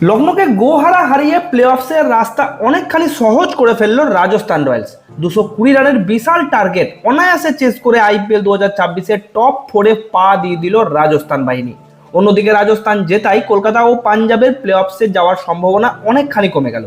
লখনৌকে গোহারা হারিয়ে প্লে অফসের রাস্তা অনেকখানি সহজ করে ফেললো রাজস্থান রয়্যালস। 220 রানের বিশাল টার্গেট অনায়াসে চেস করে আইপিএল 2024-এর টপ 4-এ পা দিয়ে দিল রাজস্থান বাহিনী। অন্যদিকে রাজস্থান জেতায় কলকাতা ও পাঞ্জাবের প্লে অফসে যাওয়ার সম্ভাবনা অনেকখানি কমে গেল।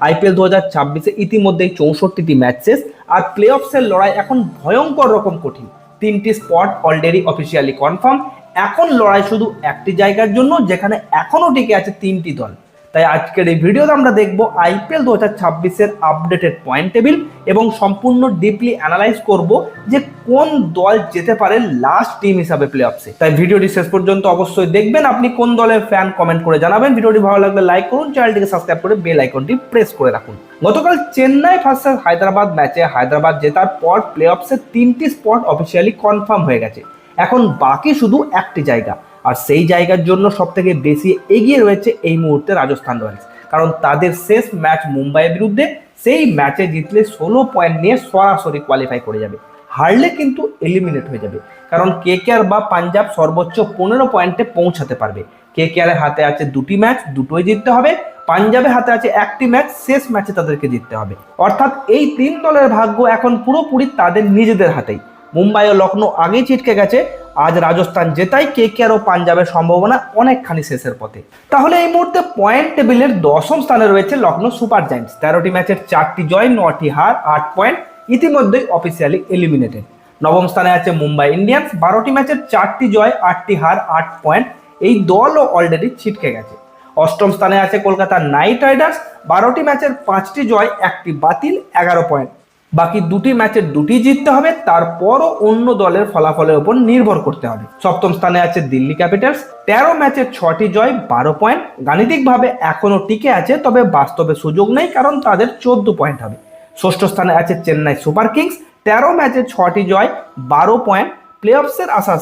আইপিএল 2024-এ ইতিমধ্যেই 64টি ম্যাচ শেষ, আর প্লে অফসের লড়াই এখন ভয়ঙ্কর রকম কঠিন। 3টি স্পট অলরেডি অফিসিয়ালি কনফার্ম। এখন লড়াই শুধু একটি জায়গার জন্য, যেখানে এখনো টিকে আছে 3টি দল। তাই আজকের এই ভিডিওতে আমরা দেখব আইপিএল 2026-এর আপডেটেড পয়েন্ট টেবিল এবং সম্পূর্ণ ডিপলি অ্যানালাইজ করব যে কোন দল যেতে পারে লাস্ট টিম হিসাবে প্লে অফসে। তাই ভিডিওটি শেষ পর্যন্ত অবশ্যই দেখবেন। আপনি কোন দলের ফ্যান কমেন্ট করে জানাবেন। ভিডিওটি ভালো লাগলে লাইক করুন, চ্যানেলটিকে সাবস্ক্রাইব করে বেল আইকনটি প্রেস করে রাখুন। গতকাল চেন্নাই ভার্সেস হায়দ্রাবাদ ম্যাচে হায়দ্রাবাদ জেতার পর প্লে অফসে 3টি স্পট অফিসিয়ালি কনফার্ম হয়ে গেছে। এখন বাকি শুধু একটি জায়গা, আর সেই জায়গার জন্য সব থেকে বেশি এগিয়ে রয়েছে এই মুহূর্তে রাজস্থান রয়্যালস। কারণ তাদের শেষ ম্যাচ মুম্বাইয়ের বিরুদ্ধে, সেই ম্যাচে জিতলে 16 পয়েন্ট নিয়ে সরাসরি কোয়ালিফাই করে যাবে। হারলে কিন্তু এলিমিনেট হয়ে যাবে, কারণ কেকেআর বা পাঞ্জাব সর্বোচ্চ 15 পয়েন্টে পৌঁছাতে পারবে। কেকেআরের হাতে আছে 2টি ম্যাচ, দুটোই জিততে হবে। পাঞ্জাবের হাতে আছে 1টি ম্যাচ, শেষ ম্যাচে তাদেরকে জিততে হবে। অর্থাৎ এই 3 দলের ভাগ্য এখন পুরোপুরি তাদের নিজেদের হাতেই। মুম্বাই ও লখনৌ আগেই ছিটকে গেছে। আজ রাজস্থান জেতায় কেকেআর ও পাঞ্জাবের সম্ভাবনা অনেকখানি শেষের পথে। তাহলে এই মুহূর্তে পয়েন্ট টেবিলের 10ম স্থানে রয়েছে লখনৌ সুপার জায়ান্টস। 13টি ম্যাচের 4টি জয়, 9টি হার, 8 পয়েন্ট, ইতিমধ্যেই অফিসিয়ালি এলিমিনেটেড। 9ম স্থানে আছে মুম্বাই ইন্ডিয়ান্স। 12টি ম্যাচের 4টি জয়, 8টি হার, 8 পয়েন্ট, এই দলও অলরেডি ছিটকে গেছে। 8ম স্থানে আছে কলকাতা নাইট রাইডার্স। 12টি ম্যাচের 5টি জয়, 1টি বাতিল, 11 পয়েন্ট। বাকি 2টি ম্যাচের 2টি জিততে হবে, তারপরও অন্য দলের ফলাফলের উপর নির্ভর করতে হবে। 7ম স্থানে আছে দিল্লি ক্যাপিটালস। 13 ম্যাচের 6টি জয়, 12 পয়েন্ট, গাণিতিকভাবে এখনো টিকে আছে, তবে বাস্তবে সুযোগ নেই, কারণ তাদের 14 পয়েন্ট হবে। 6ষ্ঠ স্থানে আছে চেন্নাই সুপার কিংস। 13 ম্যাচের 6টি জয়, 12 পয়েন্ট, প্লে অফসের আশা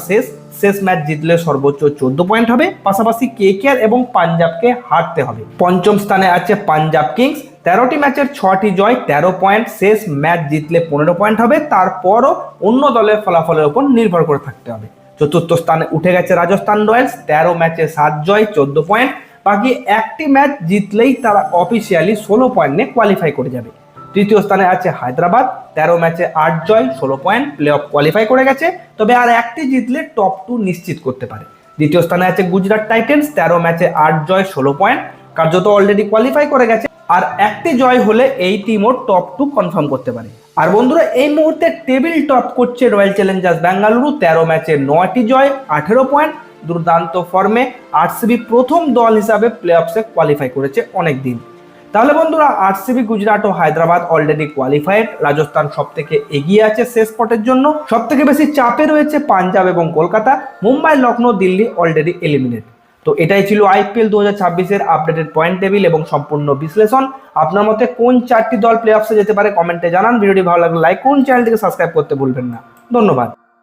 শেষ ম্যাচ জিতলে সর্বোচ্চ 14 পয়েন্ট হবে। পাশাপাশি কেকেআর এবং পাঞ্জাবকে হারতে হবে। 5ম স্থানে আছে পাঞ্জাব কিংস। 13টি ম্যাচের 6টি জয়, 13 পয়েন্ট, শেষ ম্যাচ জিতলে 15 পয়েন্ট হবে। তারপরও অন্য দলের ফলাফলের উপর নির্ভর করে থাকতে হবে। 4র্থ স্থানে উঠে গেছে রাজস্থান রয়্যালস। 13 ম্যাচে 7 জয়, 14 পয়েন্ট, বাকি একটি ম্যাচ জিতলেই তারা অফিসিয়ালি 16 পয়েন্ট নিয়ে কোয়ালিফাই করে যাবে। 3য় স্থানে আছে হায়দ্রাবাদ। 13 ম্যাচে 8 জয়, 16 পয়েন্ট, প্লে অফ কোয়ালিফাই করে গেছে, তবে আর একটি জিতলে টপ 2 নিশ্চিত করতে পারে। 2য় স্থানে আছে গুজরাট টাইটেন্স। 13 ম্যাচে 8 জয়, 16 পয়েন্ট, কার্যত অলরেডি কোয়ালিফাই করে গেছে, আর একটি জয় হলে এই টিমও টপ 2 কনফার্ম করতে পারে। আর বন্ধুরা, এই মুহূর্তে টেবিল টপ করছে রয়্যাল চ্যালেঞ্জার্স বেঙ্গালুরু। 13 ম্যাচে 9টি জয়, 18 পয়েন্ট, দুর্দান্ত ফর্মে আরসিবি প্রথম দল হিসাবে প্লে অফসে কোয়ালিফাই করেছে অনেক দিন। তাহলে বন্ধুরা, আরসিবি, গুজরাট ও হায়দ্রাবাদ অলরেডি কোয়ালিফাইড। রাজস্থান সব থেকে এগিয়ে আছে শেষ স্পটের জন্য। সব থেকে বেশি চাপে রয়েছে পাঞ্জাব এবং কলকাতা। Mumbai, Lucknow, Delhi already eliminate. তো এটাই ছিল আইপিএল 2026-এর আপডেটেড পয়েন্ট টেবিল এবং সম্পূর্ণ বিশ্লেষণ। আপনার মতে কোন 4টি দল প্লে অফসে যেতে পারে কমেন্টে জানান। ভিডিওটি ভালো লাগলে লাইক করুন, চ্যানেলটিকে সাবস্ক্রাইব করতে ভুলবেন না। ধন্যবাদ।